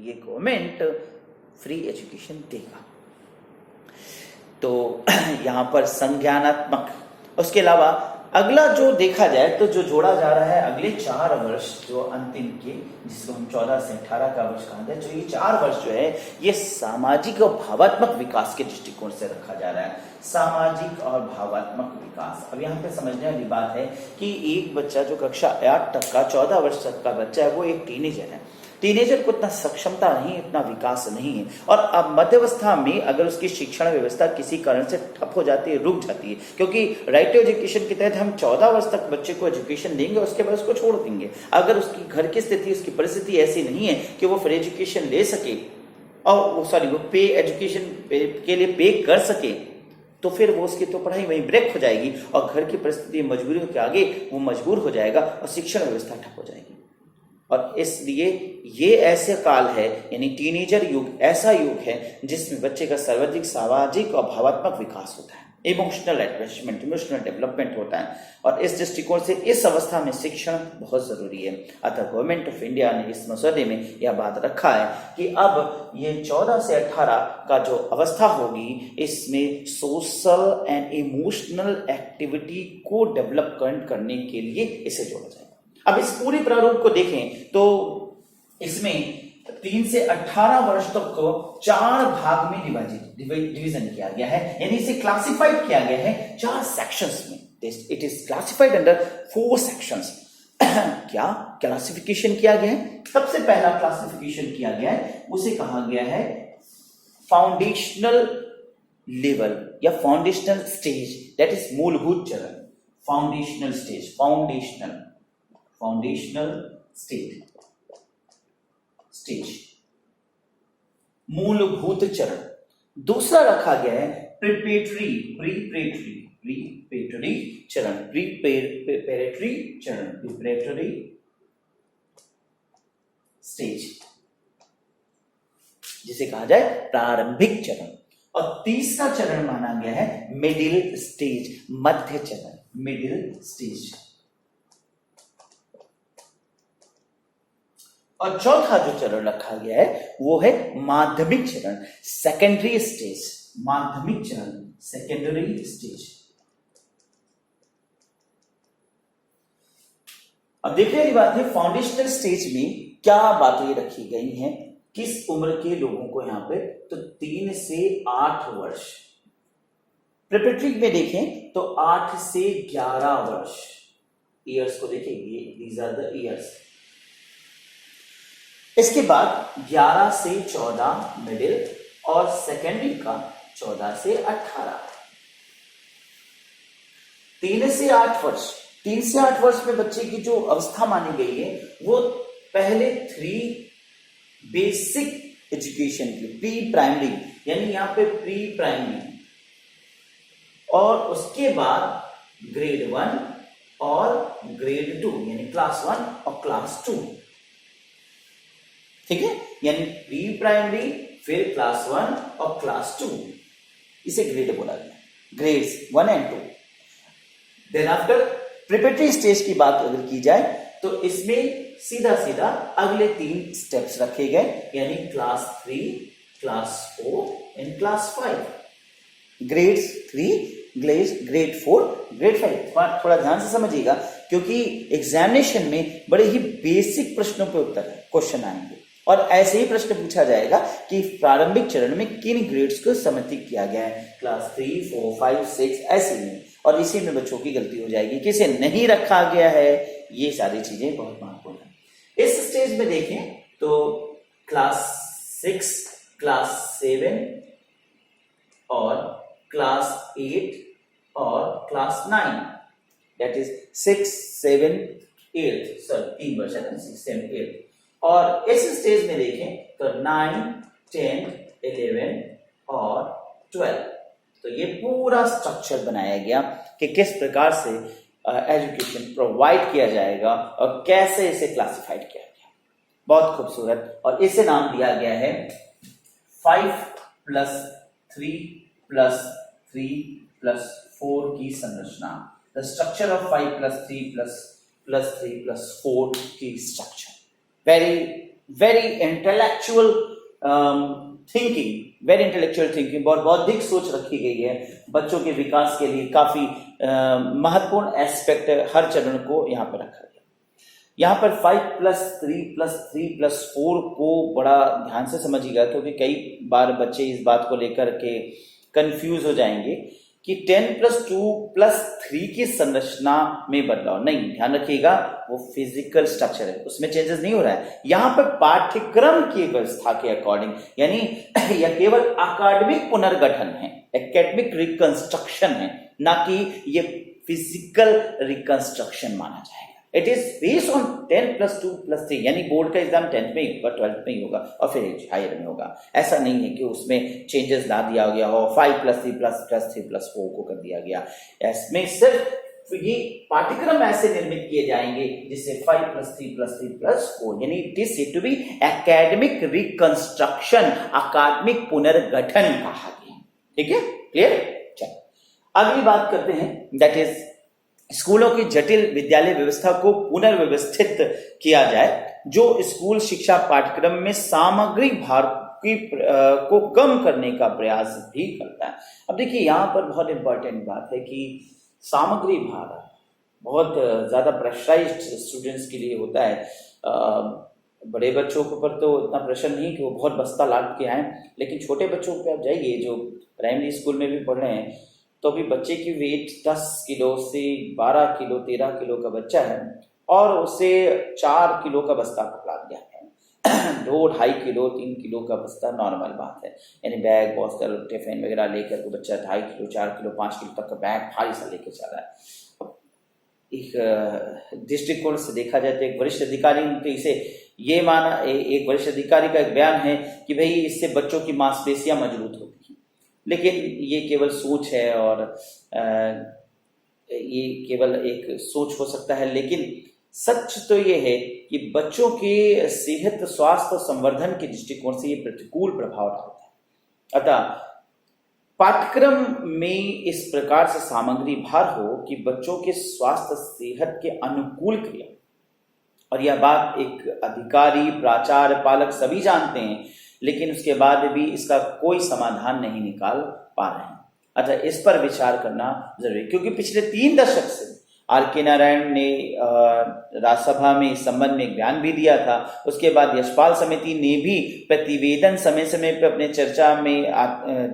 ये government free education देगा। तो यहाँ पर संज्ञानात्मक, उसके अलावा अगला जो देखा जाए तो जो जोड़ा जा रहा है अगले 4 वर्ष जो अंतिम के, जिसको हम 14 से 18 का वर्ष कहा जाए, जो ये 4 वर्ष जो है ये सामाजिक और भावात्मक विकास के दृष्टिकोण से रखा जा रहा है। सामाजिक और भावात्मक विकास। अब यहाँ पे समझने वाली बात है कि एक बच्चा जो कक्षा 8 तक का 14 वर्ष तक का बच्चा है वो एक टीनेजर है। टीनेजर को इतना सक्षमता नहीं, इतना विकास नहीं है, और अब मध्यावस्था में अगर उसकी शिक्षण व्यवस्था किसी कारण से ठप हो जाती है, रुक जाती है, क्योंकि राइट टू एजुकेशन के तहत हम 14 वर्ष तक बच्चे को एजुकेशन देंगे, उसके बाद उसको छोड़ देंगे। अगर उसकी घर की स्थिति, उसकी परिस्थिति ऐसी नहीं है कि वो फ्री एजुकेशन ले सके और वो पे एजुकेशन के लिए पे कर सके, तो फिर वो उसकी तो पढ़ाई वहीं ब्रेक हो जाएगी और घर की परिस्थिति मजबूरियों के आगे वो मजबूर हो जाएगा और शिक्षण व्यवस्था ठप हो जाएगी। और इसलिए ये ऐसे काल है, यानी टीनेजर युग ऐसा युग है जिसमें बच्चे का सर्वाधिक सामाजिक और भावात्मक विकास होता है, इमोशनल अटैचमेंट, इमोशनल डेवलपमेंट होता है, और इस दृष्टिकोण से इस अवस्था में शिक्षण बहुत जरूरी है। अतः गवर्नमेंट ऑफ इंडिया ने इस मसौदे में यह बात रखा है कि अब ये 14 से 18 का जो अवस्था होगी इसमें सोशल एंड इमोशनल एक्टिविटी को डेवलप करने के लिए इसे जोड़ा जाएगा। अब इस पूरे प्रारूप को देखें तो इसमें 3 से 18 वर्ष तक को 4 भाग में डिवीजन किया गया है, यानी इसे क्लासिफाइड किया गया है 4 सेक्शंस में। It is classified under 4 sections. क्या क्लासिफिकेशन किया गया है? सबसे पहला क्लासिफिकेशन किया गया है, उसे कहा गया है फाउंडेशनल लेवल या फाउंडेशनल स्टेज, दैट इज मूलभूत चरण। फाउंडेशनल स्टेज, फाउंडेशनल स्टेज, मूलभूत चरण। दूसरा रखा गया है प्रिपरेटरी चरण, प्रिपरेटरी स्टेज, जिसे कहा जाए प्रारंभिक चरण। और तीसरा चरण माना गया है मिडिल स्टेज, मध्य चरण, मिडिल स्टेज। और चौथा जो चरण रखा गया है वो है माध्यमिक चरण, सेकेंडरी स्टेज, माध्यमिक चरण, सेकेंडरी स्टेज। अब देखने वाली बात है फाउंडेशनल स्टेज में क्या बातें रखी गई हैं, किस उम्र के लोगों को यहां पे, तो 3 से 8 वर्ष। प्रिपरेटरी में देखें तो 8 से 11 वर्ष, ईयर्स को देखेंगे, दीज आर द ईयर्स। इसके बाद 11 से 14 मिडिल, और सेकेंडरी का 14 से 18। 3 से 8 वर्ष, 3 से 8 वर्ष में बच्चे की जो अवस्था मानी गई है वो पहले 3 बेसिक एजुकेशन की, प्री प्राइमरी, यानी यहां पे प्री प्राइमरी, और उसके बाद ग्रेड 1 और ग्रेड 2, यानी क्लास 1 और क्लास 2। ठीक है, यानी प्री प्राइमरी, फिर क्लास 1 और क्लास 2, इसे ग्रेड बोला गया, grades 1 and 2। Then after preparatory stage की बात अगर की जाए तो इसमें सीधा सीधा अगले 3 स्टेप्स रखे गए, यानी class 3, class 4 and class 5। Grades 3, grade 4, grade 5। थोड़ा ध्यान से समझिएगा क्योंकि एग्जामिनेशन में बड़े ही बेसिक प्रश्नों पर उत्तर क्वेश्चन आएंगे, और ऐसे ही प्रश्न पूछा जाएगा कि प्रारंभिक चरण में किन ग्रेड्स को समर्थित किया गया है, क्लास 3, 4, 5, 6, ऐसे में। और इसी में बच्चों की गलती हो जाएगी, किसे नहीं रखा गया है, ये सारी चीजें बहुत महत्वपूर्ण है। इस स्टेज में देखें तो क्लास 6, क्लास 7 और क्लास 8 और क्लास 9, दैट इज 6, 7, 8, सर 3 वर्ष है, 6, 7, 8। और इस स्टेज में देखें तो 9, 10, 11 और 12। तो ये पूरा स्ट्रक्चर बनाया गया कि किस प्रकार से एजुकेशन प्रोवाइड किया जाएगा और कैसे इसे क्लासिफाइड किया गया। बहुत खूबसूरत, और इसे नाम दिया गया है 5+3+3+4 की संरचना, द स्ट्रक्चर ऑफ 5+3+3+4 की structure. Very very intellectual thinking, बहुत बौद्धिक सोच रखी गई है। बच्चों के विकास के लिए काफी महत्वपूर्ण एस्पेक्ट हर चरण को यहाँ पर रखा गया। यहाँ पर 5+3+3+4 को बड़ा ध्यान से समझिएगा, क्योंकि कई बार बच्चे इस बात को लेकर के कंफ्यूज हो जाएंगे कि 10+2+3 की संरचना में बदलाव नहीं। ध्यान रखिएगा, वो फिजिकल स्ट्रक्चर है, उसमें चेंजेस नहीं हो रहा है। यहाँ पर पाठ्यक्रम की व्यवस्था के अकॉर्डिंग, यानी यह केवल अकादमिक पुनर्गठन है, एकेडमिक रिकंस्ट्रक्शन है, ना कि ये फिजिकल रिकंस्ट्रक्शन माना जाएगा। इट इज बेस्ड ऑन 10+2+3, यानी बोर्ड का एग्जाम 10th में ही होगा, 12th में ही होगा और फिर हायर में होगा। ऐसा नहीं है कि उसमें चेंजेस ला दिया गया हो, 5+3+3+4 को कर दिया गया। इसमें सिर्फ ये पाठ्यक्रम ऐसे निर्मित किए जाएंगे जिससे 5+3+3+4, यानी it is said to be academic reconstruction, अकादमिक पुनर्गठन कहा गया। ठीक है, क्लियर? चलो अगली बात करते हैं, दैट इज स्कूलों की जटिल विद्यालय व्यवस्था को पुनर्व्यवस्थित किया जाए, जो स्कूल शिक्षा पाठ्यक्रम में सामग्री भार को कम करने का प्रयास भी करता है। अब देखिए, यहाँ पर बहुत इंपॉर्टेंट बात है कि सामग्री भार बहुत ज्यादा प्रेशराइज्ड स्टूडेंट्स के लिए होता है। बड़े बच्चों के ऊपर तो इतना प्रेशर नहीं कि वो बहुत बस्ता लाद के आए, लेकिन छोटे बच्चों पे आप जाइए जो प्राइमरी स्कूल में भी पढ़ रहे हैं, तो अभी बच्चे की वेट 10 किलो से 12 किलो 13 किलो का बच्चा है और उसे 4 किलो का बस्ता पकड़ा दिया है। 2-2.5 किलो 3 किलो का बस्ता नॉर्मल बात है, यानी बैग बॉस्टल टिफिन वगैरह लेकर के बच्चा 2.5 किलो 4 किलो 5 किलो तक का बैग भारी सा लेकर चल रहा है। एक दृष्टिकोण से देखा जाए तो एक वरिष्ठ अधिकारी ने इसे ये माना, एक वरिष्ठ अधिकारी का एक बयान है कि भाई इससे बच्चों की मांसपेशियां मजबूत होती हैं, लेकिन ये केवल सोच है और ये केवल एक सोच हो सकता है, लेकिन सच तो ये है कि बच्चों के सेहत स्वास्थ्य संवर्धन के दृष्टिकोण से ये प्रतिकूल प्रभाव डालता है। अतः पाठ्यक्रम में इस प्रकार से सामग्री भार हो कि बच्चों के स्वास्थ्य सेहत के अनुकूल क्रिया, और यह बात एक अधिकारी प्राचार्य पालक सभी जानते हैं, लेकिन उसके बाद भी इसका कोई समाधान नहीं निकाल पा रहे हैं। अतः इस पर विचार करना जरूरी, क्योंकि पिछले 3 दशक से R.K. नारायण ने राज्यसभा में इस संबंध में एक बयान भी दिया था। उसके बाद यशपाल समिति ने भी प्रतिवेदन समय समय पर अपने चर्चा में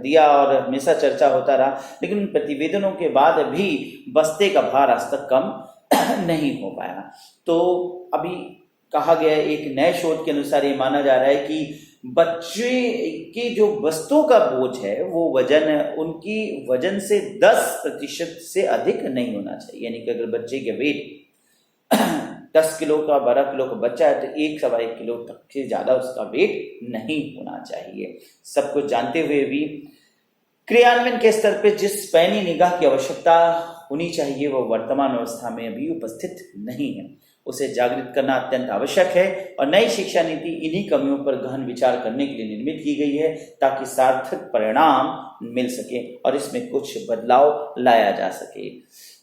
दिया और हमेशा चर्चा होता रहा, लेकिन प्रतिवेदनों के बाद भी बस्ते का भार आज तक कम नहीं हो पाया। तो अभी कहा गया एक नए शोध के अनुसार ये माना जा रहा है कि बच्चे के जो बस्तों का बोझ है वो वजन उनकी वजन से 10% से अधिक नहीं होना चाहिए। यानी कि अगर बच्चे के वेट 10 किलो का 12 किलो का बच्चा है तो 1-1.25 किलो तक से ज्यादा उसका वेट नहीं होना चाहिए। सब कुछ जानते हुए भी क्रियान्वयन के स्तर पर जिस पैनी निगाह की आवश्यकता होनी चाहिए वो वर्तमान अवस्था में अभी उपस्थित नहीं है। उसे जागृत करना अत्यंत आवश्यक है और नई शिक्षा नीति इन्हीं कमियों पर गहन विचार करने के लिए निर्मित की गई है, ताकि सार्थक परिणाम मिल सके और इसमें कुछ बदलाव लाया जा सके।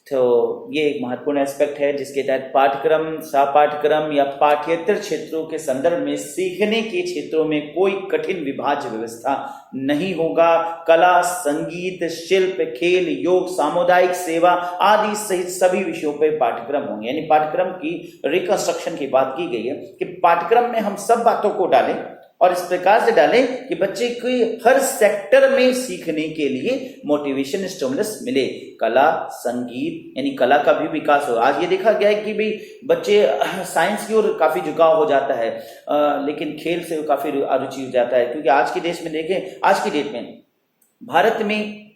तो ये एक महत्वपूर्ण एस्पेक्ट है जिसके तहत पाठ्यक्रम, सह-पाठ्यक्रम या पाठ्येतर क्षेत्रों के संदर्भ में सीखने के क्षेत्रों में कोई कठिन विभाज्य व्यवस्था नहीं होगा। कला, संगीत, शिल्प, खेल, योग, सामुदायिक सेवा आदि सहित सभी विषयों पर पाठ्यक्रम होंगे। यानी पाठ्यक्रम की रिकंस्ट्रक्शन की बात की गई है कि पाठ्यक्रम में हम सब बातों को डालें और इस प्रकार से डालें कि बच्चे को हर सेक्टर में सीखने के लिए मोटिवेशन, स्टिमुलस मिले। कला, संगीत, यानी कला का भी विकास हो। आज ये देखा गया है कि भाई बच्चे साइंस की ओर काफी झुकाव हो जाता है, लेकिन खेल से काफी अरुचि हो जाता है, क्योंकि आज के देश में देखें, आज की डेट में भारत में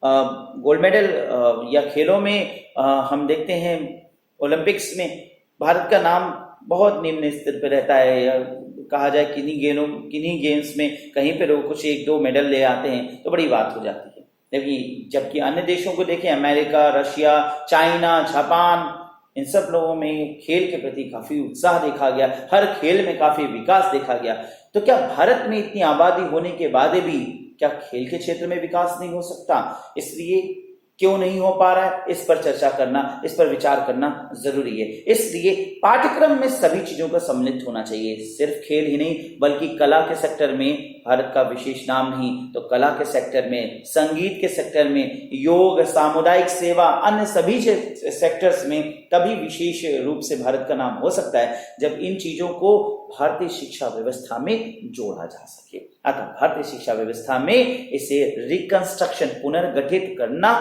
गोल्ड मेडल या खेलों में हम देखते हैं ओलंपिक्स में भारत का नाम बहुत निम्न स्तर पर रहता है। या कहा जाए किन्हीं गेम्स में कहीं पर वो कुछ 1-2 मेडल ले आते हैं तो बड़ी बात हो जाती है। जबकि अन्य देशों को देखें, अमेरिका, रशिया, चाइना, जापान, इन सब लोगों में खेल के प्रति काफी उत्साह देखा गया, हर खेल में काफी विकास देखा गया। तो क्या भारत में इतनी आबादी होने के बाद भी क्या खेल के क्षेत्र में विकास नहीं हो सकता? इसलिए क्यों नहीं हो पा रहा है, इस पर चर्चा करना, इस पर विचार करना जरूरी है। इसलिए पाठ्यक्रम में सभी चीजों का सम्मिलित होना चाहिए, सिर्फ खेल ही नहीं बल्कि कला के सेक्टर में, भारत का विशेष नाम नहीं तो कला के सेक्टर में, संगीत के सेक्टर में, योग, सामुदायिक सेवा, अन्य सभी सेक्टर्स में तभी विशेष रूप से भारत का नाम हो सकता है जब इन चीजों को भारतीय शिक्षा व्यवस्था में जोड़ा जा सके। अतः भारतीय शिक्षा व्यवस्था में इसे रिकंस्ट्रक्शन, पुनर्गठित करना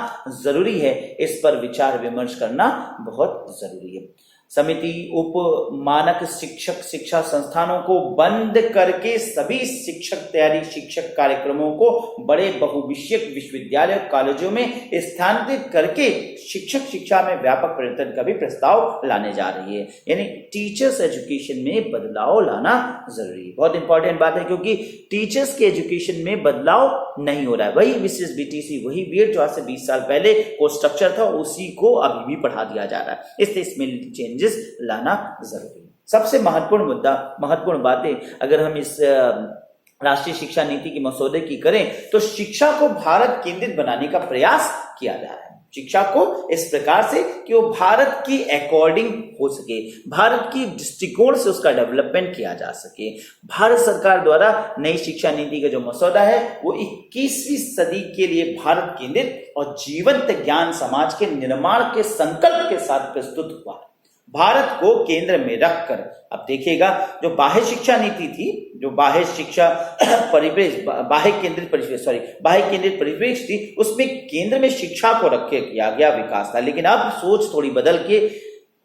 जरूरी है, इस पर विचार विमर्श करना बहुत जरूरी है। समिति उप मानक शिक्षक शिक्षा संस्थानों को बंद करके सभी शिक्षक तैयारी शिक्षक कार्यक्रमों को बड़े बहुविषयक विश्वविद्यालय कॉलेजों में स्थानांतरित करके शिक्षक शिक्षा में व्यापक परिवर्तन का भी प्रस्ताव लाने जा रही है। यानी टीचर्स एजुकेशन में बदलाव लाना जरूरी है। बहुत इंपॉर्टेंट बात है, क्योंकि टीचर्स के एजुकेशन में बदलाव नहीं हो रहा है। वही विशेष बीटीसी, वही बीएड जो आज से 20 साल पहले कोर्स स्ट्रक्चर था, उसी को अभी भी पढ़ा दिया जा रहा है। इसलिए इसमें चेंजेस लाना जरूरी है। सबसे महत्वपूर्ण मुद्दा, महत्वपूर्ण बातें अगर हम इस राष्ट्रीय शिक्षा नीति की मसौदे की करें तो शिक्षा को भारत केंद्रित बनाने का प्रयास किया जा रहा है। शिक्षा को इस प्रकार से कि वो भारत की अकॉर्डिंग हो सके, भारत की दृष्टिकोण से उसका डेवलपमेंट किया जा सके। भारत सरकार द्वारा नई शिक्षा नीति का जो मसौदा है वो 21वीं सदी के लिए भारत केंद्रित और जीवंत ज्ञान समाज के निर्माण के संकल्प के साथ प्रस्तुत हुआ। भारत को केंद्र में रखकर, अब देखिएगा जो बाह्य शिक्षा नीति थी, जो बाह्य शिक्षा परिवेश, बाह्य केंद्रित परिवेश थी, उसमें केंद्र में शिक्षा को रखे किया गया विकास था। लेकिन अब सोच थोड़ी बदल के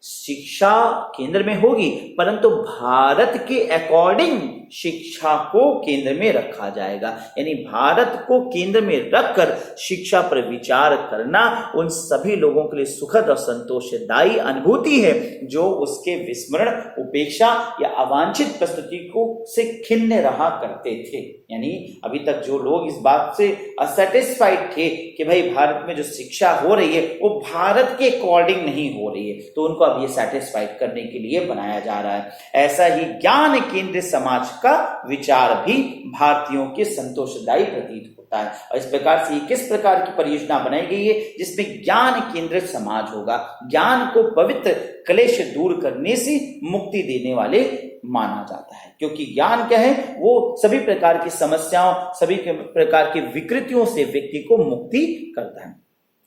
शिक्षा केंद्र में होगी, परंतु भारत के अकॉर्डिंग शिक्षा को केंद्र में रखा जाएगा। यानी भारत को केंद्र में रखकर शिक्षा पर विचार करना उन सभी लोगों के लिए सुखद और संतोषदायी अनुभूति है जो उसके विस्मरण, उपेक्षा या अवांछित प्रस्तुति को से खिन्न रहा करते थे। यानी अभी तक जो लोग इस बात से असैटिस्फाइड थे कि भाई भारत में जो शिक्षा हो रही है वो भारत के अकॉर्डिंग नहीं हो रही है, तो उनको अब ये सेटिस्फाइड करने के लिए बनाया जा रहा है। ऐसा ही ज्ञान केंद्रित समाज का विचार भी भारतीयों के संतोषदायी प्रतीत होता है। और इस प्रकार से किस प्रकार की परियोजना बनाई गई है जिसमें ज्ञान केंद्रित समाज होगा, ज्ञान को पवित्र क्लेश दूर करने से मुक्ति देने वाले माना जाता है। क्योंकि ज्ञान क्या है, वो सभी प्रकार की समस्याओं, सभी प्रकार की विकृतियों से व्यक्ति को मुक्ति करता है।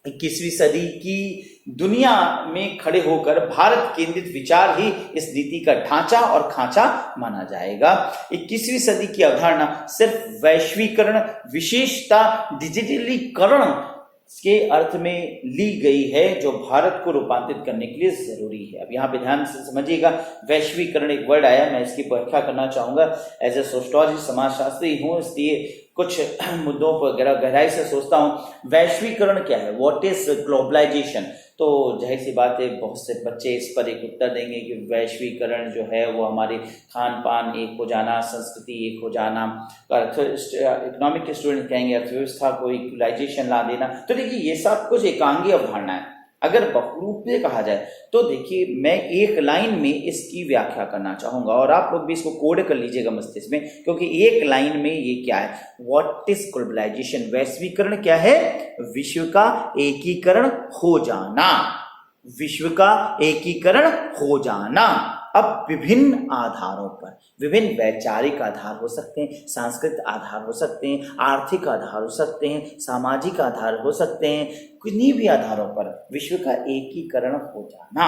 21वीं सदी की दुनिया में खड़े होकर भारत केंद्रित विचार ही इस नीति का ढांचा और खांचा माना जाएगा। 21वीं सदी की अवधारणा सिर्फ वैश्वीकरण, विशेषता, डिजिटलीकरण के अर्थ में ली गई है जो भारत को रूपांतरित करने के लिए जरूरी है। अब यहाँ पे ध्यान से समझिएगा, वैश्वीकरण एक वर्ड आया, मैं इसकी व्याख्या करना चाहूंगा। एज ए सोशियोलॉजिस्ट, समाजशास्त्री हूँ, इसलिए कुछ मुद्दों पर गहराई से सोचता हूँ। वैश्वीकरण क्या है, व्हाट इज ग्लोबलाइजेशन? तो जाहिर सी बात है बहुत से बच्चे इस पर एक उत्तर देंगे कि वैश्वीकरण जो है वो हमारे खान पान एक हो जाना, संस्कृति एक हो जाना, इकोनॉमिक के स्टूडेंट कहेंगे अर्थव्यवस्था को इक्वलाइजेशन ला देना। तो देखिए ये सब कुछ एकांगी अवधारणा है। अगर बहुरूप से कहा जाए तो देखिए मैं एक लाइन में इसकी व्याख्या करना चाहूंगा और आप लोग भी इसको कोड कर लीजिएगा मस्तिष्क में, क्योंकि एक लाइन में ये क्या है, व्हाट इज ग्लोबलाइजेशन? वैश्वीकरण क्या है? विश्व का एकीकरण हो जाना, विश्व का एकीकरण हो जाना। अब विभिन्न आधारों पर, विभिन्न वैचारिक आधार हो सकते हैं, सांस्कृतिक आधार हो सकते हैं, आर्थिक आधार हो सकते हैं, सामाजिक आधार हो सकते हैं, किन्हीं भी आधारों पर विश्व का एकीकरण हो जाना।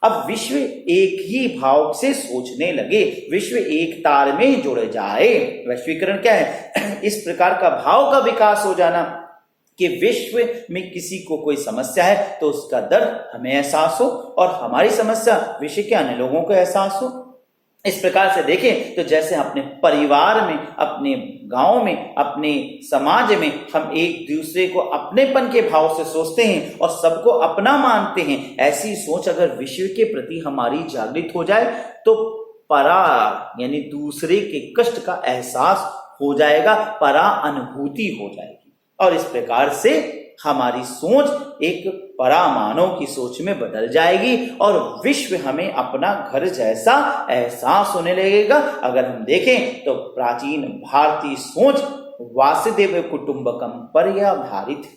अब विश्व एक ही भाव से सोचने लगे, विश्व एक तार में जुड़ जाए। वैश्वीकरण क्या है? इस प्रकार का भाव का विकास हो जाना कि विश्व में किसी को कोई समस्या है तो उसका दर्द हमें एहसास हो और हमारी समस्या विश्व के अन्य लोगों को एहसास हो। इस प्रकार से देखें तो जैसे अपने परिवार में, अपने गांव में, अपने समाज में हम एक दूसरे को अपनेपन के भाव से सोचते हैं और सबको अपना मानते हैं, ऐसी सोच अगर विश्व के प्रति हमारी जागृत हो जाए तो परा यानी दूसरे के कष्ट का एहसास हो जाएगा, परा अनुभूति हो जाएगी और इस प्रकार से हमारी सोच एक परामानव की सोच में बदल जाएगी और विश्व हमें अपना घर जैसा एहसास होने लगेगा। अगर हम देखें तो प्राचीन भारतीय सोच वासुदेव कुटुंबकम पर आधारित है।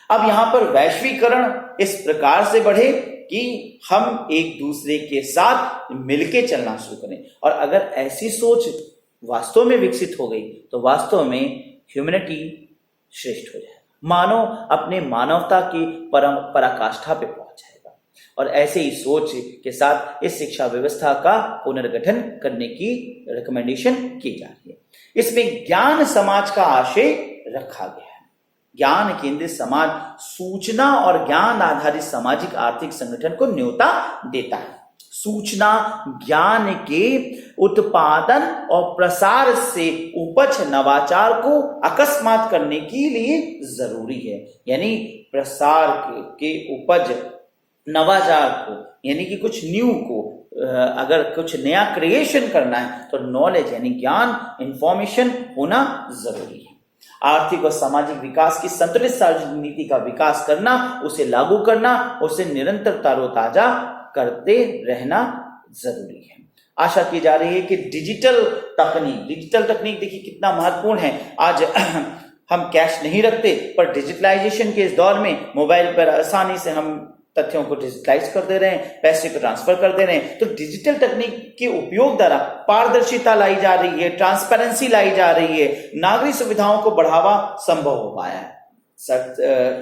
अब यहाँ पर वैश्वीकरण इस प्रकार से बढ़े कि हम एक दूसरे के साथ मिलके चलना शुरू करें। और अगर ऐसी सोच वास्तव में विकसित हो गई तो वास्तव में ह्यूमैनिटी श्रेष्ठ हो जाएगा, मानव अपने मानवता की परम पराकाष्ठा पे पहुंच जाएगा। और ऐसे ही सोच के साथ इस शिक्षा व्यवस्था का पुनर्गठन करने की रिकमेंडेशन की जा रही है। इसमें ज्ञान समाज का आशय रखा गया है। ज्ञान केंद्रित समाज सूचना और ज्ञान आधारित सामाजिक आर्थिक संगठन को न्योता देता है। सूचना ज्ञान के उत्पादन और प्रसार से उपज नवाचार को अकस्मात करने के लिए जरूरी है। यानी प्रसार के उपज नवाचार को, यानी कि कुछ न्यू को, अगर कुछ नया क्रिएशन करना है तो नॉलेज यानी ज्ञान, इंफॉर्मेशन होना जरूरी है। आर्थिक और सामाजिक विकास की संतुलित नीति का विकास करना, उसे लागू करना, उसे निरंतर तरोताजा करते रहना जरूरी है। आशा की जा रही है कि डिजिटल तकनीक देखिए कितना महत्वपूर्ण है। आज हम कैश नहीं रखते, पर डिजिटलाइजेशन के इस दौर में मोबाइल पर आसानी से हम तथ्यों को डिजिटलाइज कर दे रहे हैं, पैसे को ट्रांसफर कर दे रहे हैं। तो डिजिटल तकनीक के उपयोग द्वारा पारदर्शिता लाई जा रही है, ट्रांसपेरेंसी लाई जा रही है, नागरिक सुविधाओं को बढ़ावा संभव हो पाया है।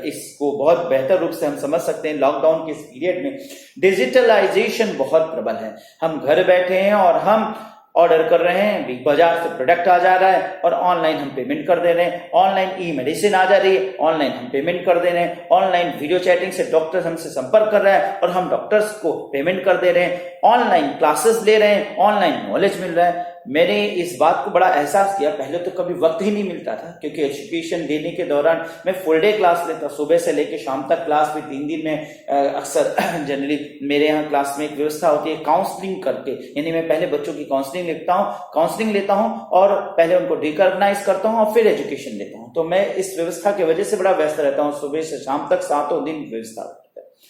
इसको बहुत बेहतर रूप से हम समझ सकते हैं। लॉकडाउन के इस पीरियड में डिजिटलाइजेशन बहुत प्रबल है। हम घर बैठे हैं और हम ऑर्डर कर रहे हैं, बिग बाजार से प्रोडक्ट आ जा रहा है और ऑनलाइन हम पेमेंट कर दे रहे हैं। ऑनलाइन ई मेडिसिन आ जा रही है, ऑनलाइन हम पेमेंट कर दे रहे हैं। ऑनलाइन वीडियो चैटिंग से डॉक्टर हमसे संपर्क कर रहा है और हम डॉक्टर्स को पेमेंट कर दे रहे हैं। ऑनलाइन क्लासेस ले रहे हैं, ऑनलाइन नॉलेज मिल रहा है। मैंने इस बात को बड़ा एहसास किया, पहले तो कभी वक्त ही नहीं मिलता था, क्योंकि एजुकेशन देने के दौरान मैं फुल डे क्लास लेता, सुबह से लेकर शाम तक क्लास भी 3 दिन में अक्सर जनरली मेरे यहाँ क्लास में एक व्यवस्था होती है काउंसलिंग करके, यानी मैं पहले बच्चों की काउंसलिंग लेता हूँ और पहले उनको डिकॉर्गनाइज करता हूँ और फिर एजुकेशन लेता हूँ। तो मैं इस व्यवस्था की वजह से बड़ा व्यस्त रहता हूँ, सुबह से शाम तक 7 दिन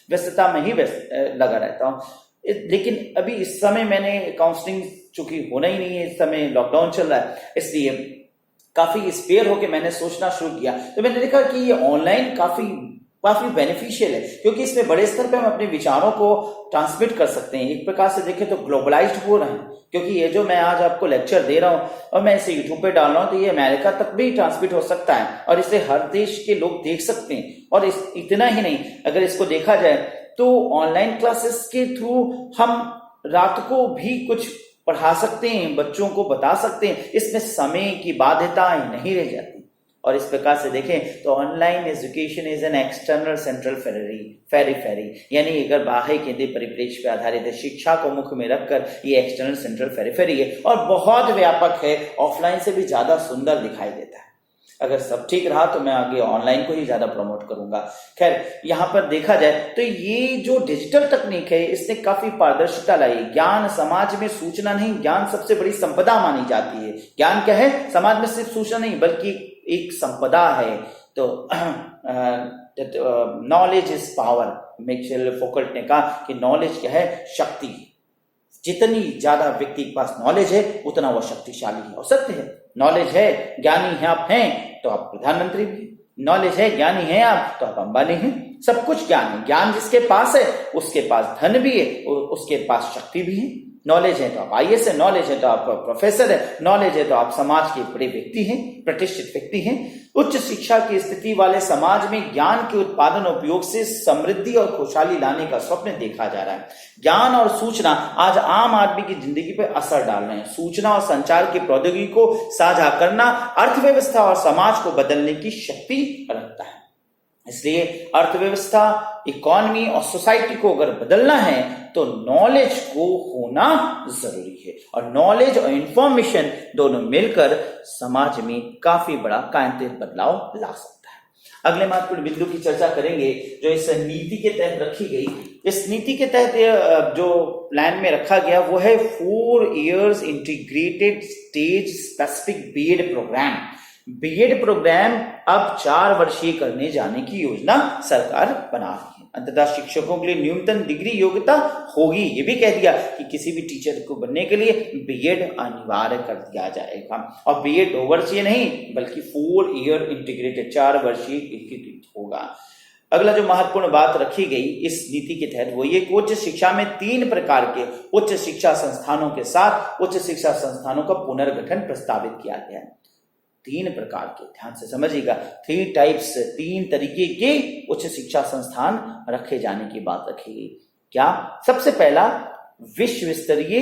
व्यस्तता में ही लगा रहता हूँ। लेकिन अभी इस समय मैंने काउंसलिंग चूंकि होना ही नहीं है, इस समय लॉकडाउन चल रहा है, इसलिए काफी स्पेयर होकर मैंने सोचना शुरू किया। तो मैंने देखा कि ये ऑनलाइन काफी बेनिफिशियल है, क्योंकि इसमें बड़े स्तर पे हम अपने विचारों को ट्रांसमिट कर सकते हैं। एक प्रकार से देखें तो ग्लोबलाइज्ड हो रहे हैं, क्योंकि ये जो मैं आज आपको लेक्चर दे रहा हूं और मैं इसे यूट्यूब पे डाल रहा हूं, तो ये अमेरिका तक भी ट्रांसमिट हो सकता है और इसे हर देश के लोग देख सकते हैं। और इतना ही नहीं, अगर इसको देखा जाए तो ऑनलाइन क्लासेस के थ्रू हम रात को भी कुछ पढ़ा सकते हैं, बच्चों को बता सकते हैं, इसमें समय की बाध्यताएं नहीं रह जाती। और इस प्रकार से देखें तो online education is an external central ferry, यानी अगर बाह्य केंद्रीय परिप्रेक्ष्य पर आधारित शिक्षा को मुख्य में रखकर ये एक्सटर्नल सेंट्रल फेरी है और बहुत व्यापक है, ऑफलाइन से भी ज्यादा सुंदर दिखाई देता है। अगर सब ठीक रहा तो मैं आगे ऑनलाइन को ही ज्यादा प्रमोट करूंगा। खैर, यहाँ पर देखा जाए तो ये जो डिजिटल तकनीक है इसने काफी पारदर्शिता लाई। ज्ञान समाज में सूचना नहीं, ज्ञान सबसे बड़ी संपदा मानी जाती है। ज्ञान क्या है? समाज में सिर्फ सूचना नहीं बल्कि एक संपदा है। तो नॉलेज इज पावर। मिशेल फोकल्ट ने कहा कि नॉलेज क्या है? शक्ति। जितनी ज्यादा व्यक्ति के पास नॉलेज है उतना वो शक्तिशाली है। और सत्य है, नॉलेज है, ज्ञानी है आप हैं तो आप प्रधानमंत्री भी, नॉलेज है, ज्ञानी है आप तो आप अंबानी हैं। सब कुछ ज्ञान है। ज्ञान जिसके पास है उसके पास धन भी है, उसके पास शक्ति भी है। नॉलेज है तो आप IAS है, नॉलेज है तो आप प्रोफेसर है, नॉलेज है तो आप समाज के बड़े व्यक्ति हैं, प्रतिष्ठित व्यक्ति हैं। उच्च शिक्षा की स्थिति वाले समाज में ज्ञान के उत्पादन और उपयोग से समृद्धि और खुशहाली लाने का स्वप्न देखा जा रहा है। ज्ञान और सूचना आज आम आदमी की जिंदगी पर असर डाल रहे हैं। सूचना और संचार की प्रौद्योगिकी को साझा करना अर्थव्यवस्था और समाज को बदलने की शक्ति रखता है। इसलिए अर्थव्यवस्था, इकोनॉमी और सोसाइटी को अगर बदलना है तो नॉलेज को होना जरूरी है। और नॉलेज और इंफॉर्मेशन दोनों मिलकर समाज में काफी बड़ा कांतिक बदलाव ला सकता है। अगले महत्वपूर्ण बिंदु की चर्चा करेंगे जो इस नीति के तहत रखी गई। इस नीति के तहत जो प्लान में रखा गया वो है 4 years integrated stage specific BEd programme. BEd programme अब 4 वर्षीय करने जाने की योजना सरकार बना रही है। अंततः शिक्षकों के लिए न्यूनतम डिग्री योग्यता होगी। ये भी कह दिया कि किसी भी टीचर को बनने के लिए बीएड अनिवार्य कर दिया जाएगा। और बीएड 2 वर्षीय नहीं बल्कि 4 year इंटीग्रेटेड 4 वर्षीय एकीकृत होगा। अगला जो महत्वपूर्ण बात रखी गई इस नीति के तहत वो ये कि उच्च शिक्षा में 3 प्रकार के उच्च शिक्षा संस्थानों के साथ उच्च शिक्षा संस्थानों का पुनर्गठन प्रस्तावित किया गया है। 3 प्रकार के, ध्यान से समझिएगा, 3 टाइप्स, 3 तरीके के उच्च शिक्षा संस्थान रखे जाने की बात रखी गई। क्या? सबसे पहला, विश्व स्तरीय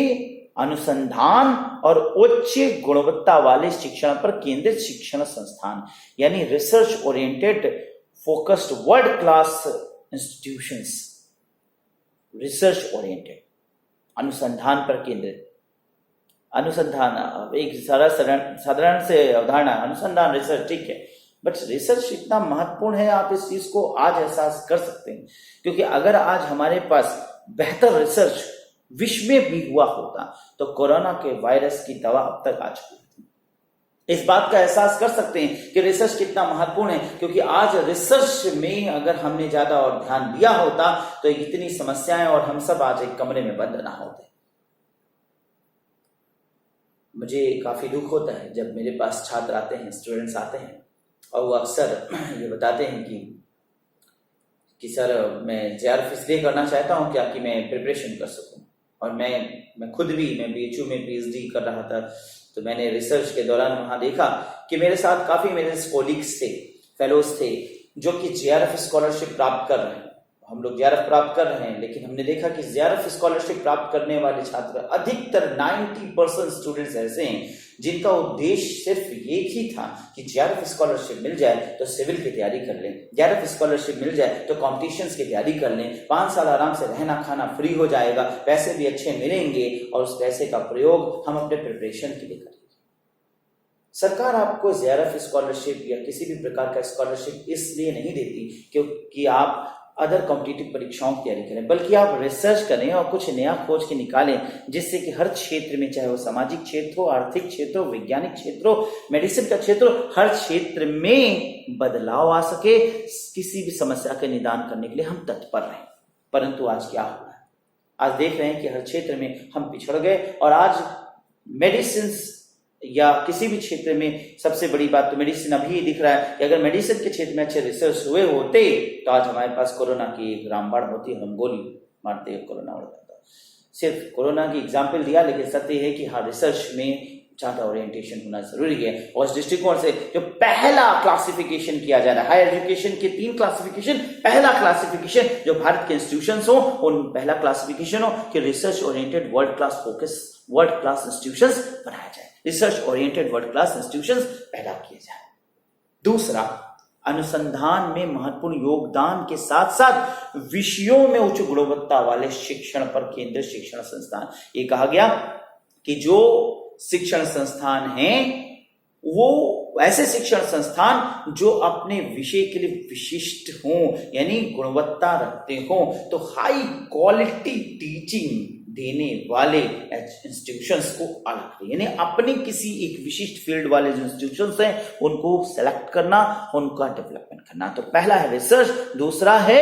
अनुसंधान और उच्च गुणवत्ता वाले शिक्षण पर केंद्रित शिक्षण संस्थान, यानी research oriented focused world class institutions. Research oriented, अनुसंधान पर केंद्रित, अनुसंधान एक साधारण से अवधारणा, अनुसंधान, रिसर्च, ठीक है, बट रिसर्च इतना महत्वपूर्ण है, आप इस चीज को आज एहसास कर सकते हैं, क्योंकि अगर आज हमारे पास बेहतर रिसर्च विश्व में भी हुआ होता तो कोरोना के वायरस की दवा अब तक आ चुकी थी। इस बात का एहसास कर सकते हैं कि रिसर्च कितना महत्वपूर्ण है, क्योंकि आज रिसर्च में अगर हमने ज्यादा और ध्यान दिया होता तो इतनी समस्याएं और हम सब आज एक कमरे में बंद ना होते। मुझे काफी दुख होता है जब मेरे पास छात्र आते हैं, स्टूडेंट्स आते हैं और वो अक्सर ये बताते हैं कि सर मैं जेआरएफ इसलिए करना चाहता हूँ क्या कि मैं प्रिपरेशन कर सकूं, और मैं खुद भी, मैं बीएचयू में पीएचडी कर रहा था, तो मैंने रिसर्च के दौरान वहां देखा कि मेरे साथ काफी मेरे कोलिग्स थे, फेलोज थे, जो कि जेआरएफ स्कॉलरशिप प्राप्त कर रहे हैं। हम लोग जेआरएफ प्राप्त कर रहे हैं, लेकिन हमने देखा कि जेआरएफ स्कॉलरशिप प्राप्त करने वाले छात्र अधिकतर 90% स्टूडेंट्स ऐसे हैं जिनका उद्देश्य सिर्फ एक ही था कि जेआरएफ स्कॉलरशिप मिल जाए तो सिविल की तैयारी कर लें, जेआरएफ स्कॉलरशिप मिल जाए तो कॉम्पिटिशन्स की तैयारी कर लें, 5 साल आराम से रहना खाना फ्री हो जाएगा, पैसे भी अच्छे मिलेंगे और उस पैसे का प्रयोग हम अपने प्रिपरेशन के लिए करेंगे। सरकार आपको जेआरएफ स्कॉलरशिप या किसी भी प्रकार का स्कॉलरशिप इसलिए नहीं देती क्योंकि आप अदर कॉम्पिटिटिव परीक्षाओं की तैयारी करें, बल्कि आप रिसर्च करें और कुछ नया खोज के निकालें, जिससे कि हर क्षेत्र में, चाहे वो सामाजिक क्षेत्र हो, आर्थिक क्षेत्र हो, वैज्ञानिक क्षेत्र हो, मेडिसिन का क्षेत्र हो, हर क्षेत्र में बदलाव आ सके। किसी भी समस्या के निदान करने के लिए हम तत्पर रहें। परंतु आज क्या हो रहा है? आज देख रहे हैं कि हर क्षेत्र में हम पिछड़ गए, और आज मेडिसिन या किसी भी क्षेत्र में सबसे बड़ी बात तो मेडिसिन अभी दिख रहा है कि अगर मेडिसिन के क्षेत्र में अच्छे रिसर्च हुए होते तो आज हमारे पास कोरोना की एक रामबाण होती, हम गोली मारते हुए कोरोना उड़ जाता। सिर्फ कोरोना की एग्जाम्पल दिया, लेकिन सत्य है कि हाँ, रिसर्च में ज्यादा ओरिएंटेशन होना जरूरी है। और इस दृष्टिकोण से जो पहला क्लासिफिकेशन किया जा रहा है, हायर एजुकेशन के 3 क्लासिफिकेशन, पहला क्लासिफिकेशन जो भारत के इंस्टीट्यूशंस हो उन पहला क्लासिफिकेशन हो कि research oriented world class focus world class institutions बनाया जाए, research oriented world class institutions पैदा किए जाए। दूसरा, अनुसंधान में महत्वपूर्ण योगदान के साथ साथ विषयों में उच्च गुणवत्ता वाले शिक्षण पर केंद्रित शिक्षण संस्थान। ये कहा गया कि जो शिक्षण संस्थान हैं वो ऐसे शिक्षण संस्थान जो अपने विषय के लिए विशिष्ट हों, यानी गुणवत्ता रखते हों, तो हाई क्वालिटी टीचिंग देने वाले इंस्टीट्यूशंस को अलग करें, यानी अपने किसी एक विशिष्ट फील्ड वाले जो इंस्टीट्यूशंस हैं उनको सेलेक्ट करना, उनका डेवलपमेंट करना। तो पहला है रिसर्च, दूसरा है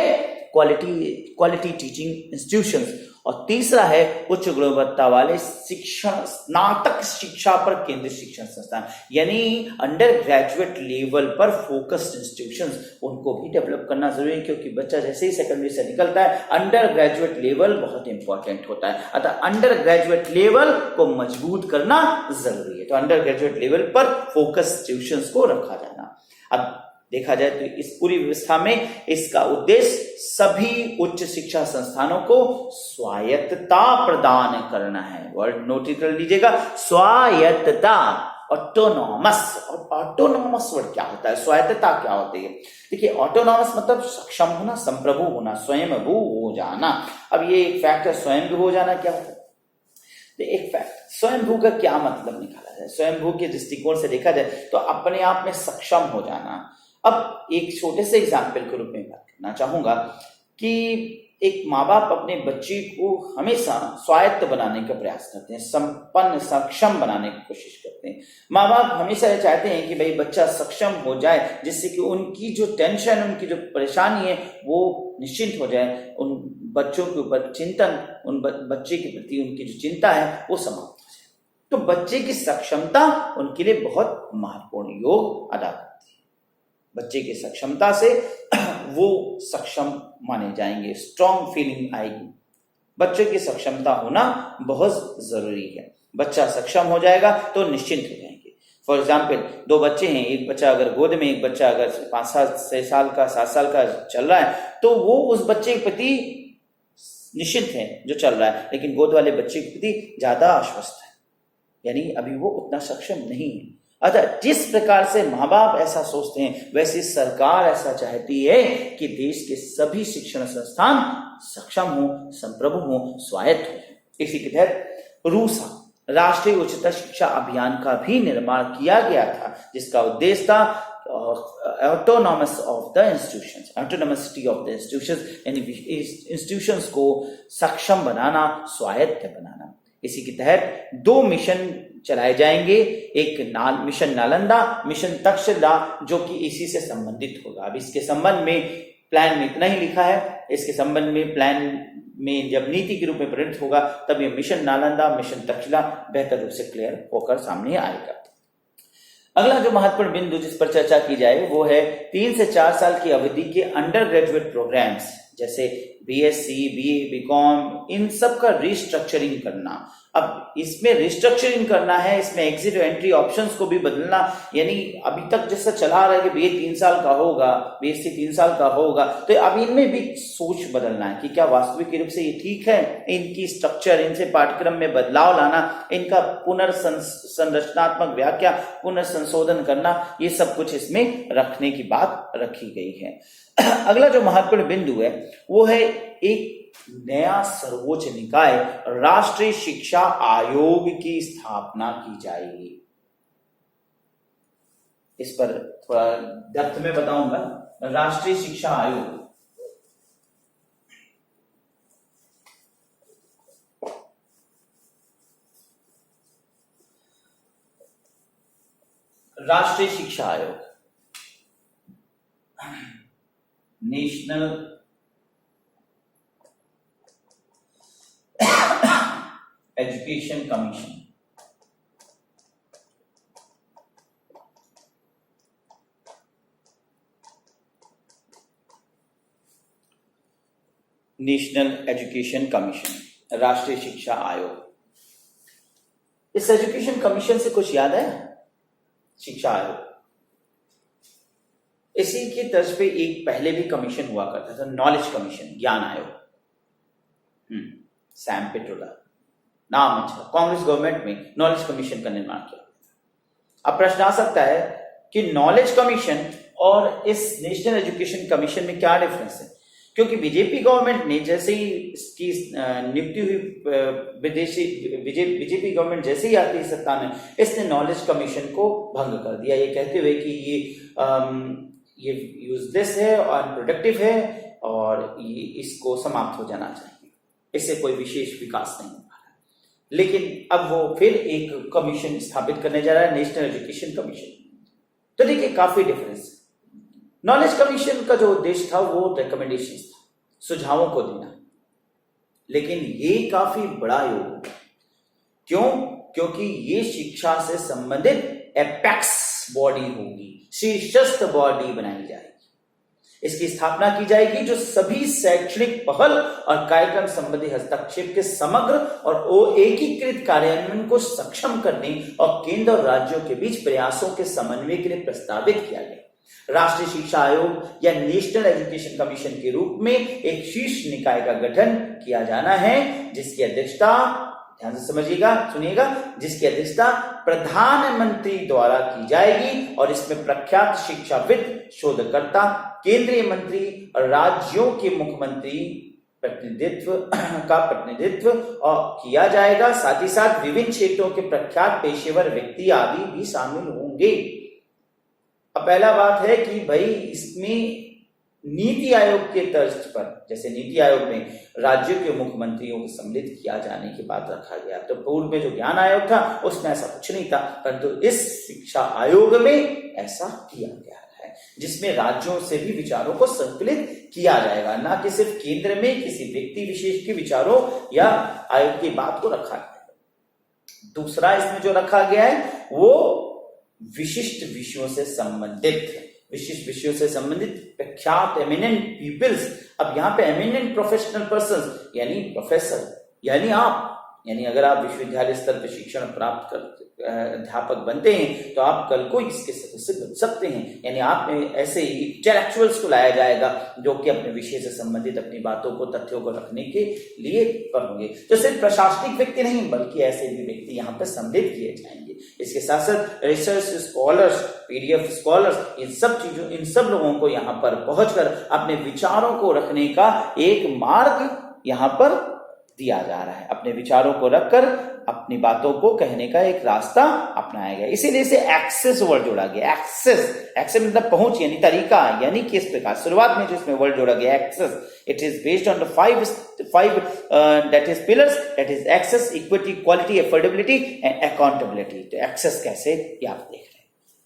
क्वालिटी टीचिंग इंस्टीट्यूशंस, और तीसरा है उच्च गुणवत्ता वाले शिक्षण, स्नातक शिक्षा पर केंद्रित शिक्षण संस्थान, यानी अंडर ग्रेजुएट लेवल पर फोकस्ड इंस्टीट्यूशंस, उनको भी डेवलप करना जरूरी है, क्योंकि बच्चा जैसे ही सेकेंडरी से निकलता है अंडर ग्रेजुएट लेवल बहुत इंपॉर्टेंट होता है। अतः अंडर ग्रेजुएट लेवल को मजबूत करना जरूरी है। तो अंडर ग्रेजुएट लेवल पर फोकस इंस्टीट्यूशंस को रखा जाना। अब देखा जाए तो इस पूरी व्यवस्था में इसका उद्देश्य सभी उच्च शिक्षा संस्थानों को स्वायत्तता प्रदान करना है। वर्ड नोट कर लीजिएगा, स्वायत्तता, ऑटोनॉमस। और ऑटोनॉमस वर्ड क्या होता है, स्वायत्तता क्या होती है? देखिए, ऑटोनॉमस मतलब सक्षम होना, संप्रभु होना, स्वयंभू हो जाना। अब ये एक फैक्ट है, स्वयंभू हो जाना क्या होता है? तो एक फैक्ट, स्वयंभू का क्या मतलब निकाला जाए? स्वयंभू के दृष्टिकोण से देखा जाए तो अपने आप में सक्षम हो जाना। अब एक छोटे से एग्जाम्पल के रूप में बात करना चाहूंगा कि एक माँ बाप अपने बच्चे को हमेशा स्वायत्त बनाने का प्रयास करते हैं, संपन्न सक्षम बनाने की कोशिश करते हैं। माँ बाप हमेशा ये चाहते हैं कि भाई बच्चा सक्षम हो जाए, जिससे कि उनकी जो टेंशन, उनकी जो परेशानी है वो निश्चिंत हो जाए, उन बच्चों के ऊपर चिंतन, उन बच्चे के प्रति उनकी जो चिंता है वो समाप्त हो जाए। तो बच्चे की सक्षमता उनके लिए बहुत महत्वपूर्ण योग अदा करती है। बच्चे की सक्षमता से वो सक्षम माने जाएंगे, स्ट्रॉन्ग फीलिंग आएगी। बच्चे की सक्षमता होना बहुत जरूरी है। बच्चा सक्षम हो जाएगा तो निश्चिंत हो जाएंगे। फॉर एग्जाम्पल, दो बच्चे हैं, एक बच्चा अगर गोद में, एक बच्चा अगर 5-6 साल का 7 साल का चल रहा है, तो वो उस बच्चे के प्रति निश्चिंत है जो चल रहा है, लेकिन गोद वाले बच्चे के प्रति ज्यादा आश्वस्त है, यानी अभी वो उतना सक्षम नहीं है। अतः जिस प्रकार से माँ बाप ऐसा सोचते हैं, वैसे सरकार ऐसा चाहती है कि देश के सभी शिक्षण संस्थान सक्षम हो, संप्रभु हो, स्वायत्त हो। इसी के तहत रूसा राष्ट्रीय उच्चतर शिक्षा अभियान का भी निर्माण किया गया था, जिसका उद्देश्य था autonomous of the institutions, autonomousity of the institutions, यानी इंस्टीट्यूशंस को सक्षम बनाना, स्वायत्त बनाना। इसी के तहत 2 मिशन चलाए जाएंगे, एक मिशन नालंदा, मिशन तक्षशिला, जो कि इसी से संबंधित होगा। अब इसके संबंध में प्लान में इतना ही लिखा है, इसके संबंध में प्लान में जब नीति के रूप में परिणत होगा तब ये मिशन नालंदा, मिशन तक्षशिला बेहतर रूप से क्लियर होकर सामने आएगा। अगला जो महत्वपूर्ण बिंदु जिस पर चर्चा की जाए वो है 3 से 4 साल की अवधि के अंडर ग्रेजुएट प्रोग्राम्स, जैसे बीएससी, बीए, बीकॉम, इन सब का रिस्ट्रक्चरिंग करना। अब इसमें रिस्ट्रक्चरिंग करना है, इसमें एग्जिट और एंट्री ऑप्शंस को भी बदलना, यानी अभी तक जैसा चला रहा है कि बीए 3 साल का होगा, बीएससी 3 साल का होगा, तो अब इनमें भी सोच बदलना है कि क्या वास्तविक रूप से ये ठीक है, इनकी स्ट्रक्चर, इनसे पाठ्यक्रम में बदलाव लाना, इनका पुनर्संरचनात्मक व्याख्या, पुनर्संशोधन करना, ये सब कुछ इसमें रखने की बात रखी गई है। अगला जो महत्वपूर्ण बिंदु है वो है एक नया सर्वोच्च निकाय राष्ट्रीय शिक्षा आयोग की स्थापना की जाएगी। इस पर थोड़ा डेप्थ में बताऊंगा। राष्ट्रीय शिक्षा आयोग, राष्ट्रीय शिक्षा आयोग, national education commission, national education commission, राष्ट्रीय शिक्षा आयोग। इस एजुकेशन कमीशन से कुछ याद है? शिक्षा आयोग, इसी की तर्ज पे एक पहले भी कमीशन हुआ करता था, नॉलेज कमीशन, ज्ञान आयोग, सैम पिट्रोडा नाम अच्छा। कांग्रेस गवर्नमेंट में नॉलेज कमीशन का निर्माण किया। अब प्रश्न आ सकता है कि नॉलेज कमीशन और इस नेशनल एजुकेशन कमीशन में क्या डिफरेंस है, क्योंकि बीजेपी गवर्नमेंट ने जैसे ही इसकी नियुक्ति हुई, बीजेपी गवर्नमेंट जैसे ही आती है सत्ता में, इसने नॉलेज कमीशन को भंग कर दिया, ये कहते हुए कि ये यूजलेस है और अनप्रोडक्टिव है और ये इसको समाप्त हो जाना चाहिए, इससे कोई विशेष विकास नहीं हो रहा है। लेकिन अब वो फिर एक कमीशन स्थापित करने जा रहा है, नेशनल एजुकेशन कमीशन। तो देखिए काफी डिफरेंस है। नॉलेज कमीशन का जो उद्देश्य था वो रिकमेंडेशन था, सुझावों को देना, लेकिन ये काफी बड़ा योग। क्यों? क्योंकि ये शिक्षा से संबंधित एपेक्स बॉडी होगी, शीर्षस्थ बॉडी बनाई जाएगी। इसकी स्थापना की जाएगी जो सभी शैक्षणिक पहल और कार्यक्रम संबंधी हस्तक्षेप के समग्र और एकीकृत कार्यान्वयन को सक्षम करने और केंद्र और राज्यों के बीच प्रयासों के समन्वय के लिए प्रस्तावित किया गया। राष्ट्रीय शिक्षा आयोग या नेशनल एजुकेशन कमीशन के रूप में एक शीर्ष निकाय का गठन किया जाना है, जिसकी अध्यक्षता, ध्यान से समझिएगा, सुनिएगा, जिसकी अध्यक्षता प्रधानमंत्री द्वारा की जाएगी और इसमें प्रख्यात शिक्षाविद, शोधकर्ता, केंद्रीय मंत्री और राज्यों के मुख्यमंत्री प्रतिनिधित्व और किया जाएगा। साथ ही साथ विभिन्न क्षेत्रों के प्रख्यात पेशेवर व्यक्ति आदि भी शामिल होंगे। अब पहला बात है कि भाई इसमें नीति आयोग के तर्ज पर, जैसे नीति आयोग में राज्यों के मुख्यमंत्रियों को सम्मिलित किया जाने की बात रखा गया, तो पूर्व में जो ज्ञान आयोग था उसमें ऐसा कुछ नहीं था, परंतु इस शिक्षा आयोग में ऐसा किया गया है, जिसमें राज्यों से भी विचारों को संकलित किया जाएगा, ना कि सिर्फ केंद्र में किसी व्यक्ति विशेष के विचारों या आयोग की बात को रखा गया। दूसरा इसमें जो रखा गया है वो विशिष्ट विषयों से संबंधित है। विशिष्ट विषयों से संबंधित प्रख्यात एमिनेंट पीपल्स। अब यहाँ पे एमिनेंट प्रोफेशनल पर्सन यानी प्रोफेसर, यानी आप, यानी अगर आप विश्वविद्यालय स्तर पर शिक्षण प्राप्त कर अध्यापक बनते हैं तो आप कल को इसके सदस्य बन सकते हैं। यानी आप में ऐसे इंटेलेक्चुअल्स को लाया जाएगा जो कि अपने विषय से संबंधित अपनी बातों को, तथ्यों को रखने के लिए पर होंगे। तो सिर्फ प्रशासनिक व्यक्ति नहीं बल्कि ऐसे भी व्यक्ति यहाँ पर सम्मिलित किए जाएंगे। इसके साथ साथ रिसर्च स्कॉलर्स, पीडीएफ स्कॉलर्स, इन सब लोगों को यहाँ पर पहुंचकर अपने विचारों को रखने का एक मार्ग यहाँ पर दिया जा रहा है। अपने विचारों को रखकर अपनी बातों को कहने का एक रास्ता अपनाया गया, इसीलिए इसे एक्सेस वर्ड जोड़ा गया। एक्सेस मतलब पहुंच यानी तरीका, यानी किस प्रकार। शुरुआत में जो इसमें वर्ड जोड़ा गया access, it is based on the five that is pillars, that is access, equity, equality, affordability and accountability. तो एक्सेस कैसे, ये आप देख रहे हैं।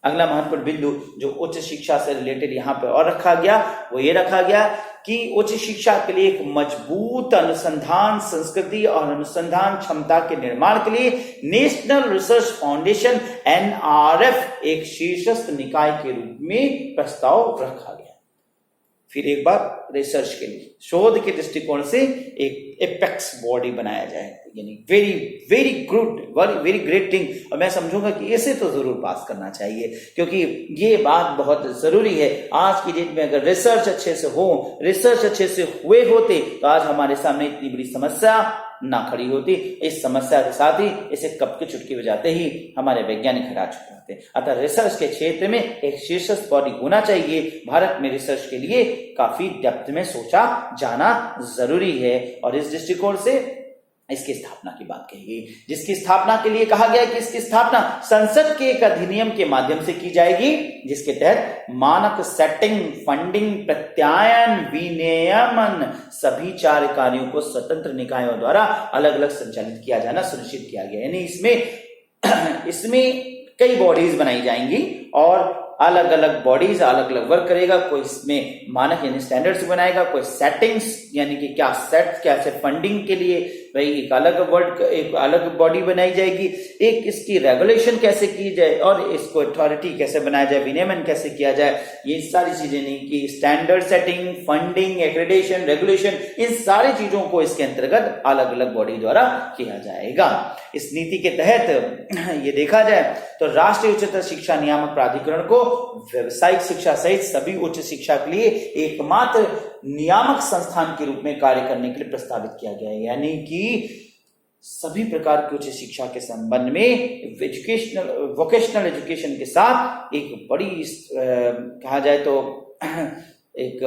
अगला महत्वपूर्ण बिंदु जो उच्च शिक्षा से रिलेटेड यहाँ पे और रखा गया वो ये रखा गया कि उच्च शिक्षा के लिए एक मजबूत अनुसंधान संस्कृति और अनुसंधान क्षमता के निर्माण के लिए नेशनल रिसर्च फाउंडेशन NRF एक शीर्षस्थ निकाय के रूप में प्रस्ताव रखा गया। फिर एक बार रिसर्च के लिए शोध के दृष्टिकोण से एक एपेक्स बॉडी बनाया जाए, यानी very good, very great thing. और मैं समझूंगा कि इसे तो जरूर पास करना चाहिए क्योंकि ये बात बहुत जरूरी है। आज की डेट में अगर रिसर्च अच्छे से हो, रिसर्च अच्छे से हुए होते तो आज हमारे सामने इतनी बड़ी समस्या ना खड़ी होती। इस समस्या के साथ ही इसे कब के चुटकी बजाते ही हमारे वैज्ञानिक हरा चुके होते। अतः रिसर्च के क्षेत्र में एक शीर्षस्थ बॉडी होना चाहिए। भारत में रिसर्च के लिए काफी डेप्थ में सोचा जाना जरूरी है और इस दृष्टिकोण से इसकी स्थापना की बात कही गई, जिसकी स्थापना के लिए कहा गया कि इसकी स्थापना संसद के एक अधिनियम के माध्यम से की जाएगी, जिसके तहत मानक सेटिंग, फंडिंग, प्रत्यायन, विनियमन सभी 4 कार्यों को स्वतंत्र निकायों द्वारा अलग अलग संचालित किया जाना सुनिश्चित किया गया। यानी इसमें कई बॉडीज बनाई जाएंगी और अलग अलग बॉडीज अलग अलग वर्क करेगा। कोई इसमें मानक यानी स्टैंडर्ड्स बनाएगा, कोई सेटिंग्स यानी कि क्या सेट, क्या से फंडिंग के लिए भाई एक अलग बॉडी बनाई जाएगी, एक इसकी रेगुलेशन कैसे की जाए और इसको अथॉरिटी कैसे बनाया जाए, विनियमन कैसे किया जाए, ये सारी चीजें नहीं कि standard setting, funding, accreditation, regulation, इन सारी चीजों को इसके अंतर्गत अलग अलग बॉडी द्वारा किया जाएगा। इस नीति के तहत ये देखा जाए तो राष्ट्रीय उच्चतर शिक्षा नियामक प्राधिकरण को व्यावसायिक शिक्षा सहित सभी उच्च शिक्षा के लिए एकमात्र नियामक संस्थान के रूप में कार्य करने के लिए प्रस्तावित किया गया है। यानी कि सभी प्रकार की उच्च शिक्षा के संबंध में वोकेशनल एजुकेशन के साथ एक बड़ी कहा जाए तो एक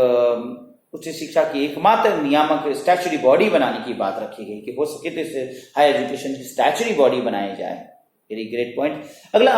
उच्च शिक्षा की एकमात्र नियामक स्टैच्यूटरी बॉडी बनाने की बात रखी गई कि हो सके तो इसे हायर एजुकेशन की स्टैच्यूटरी बॉडी बनाई जाए। Very great point. अगला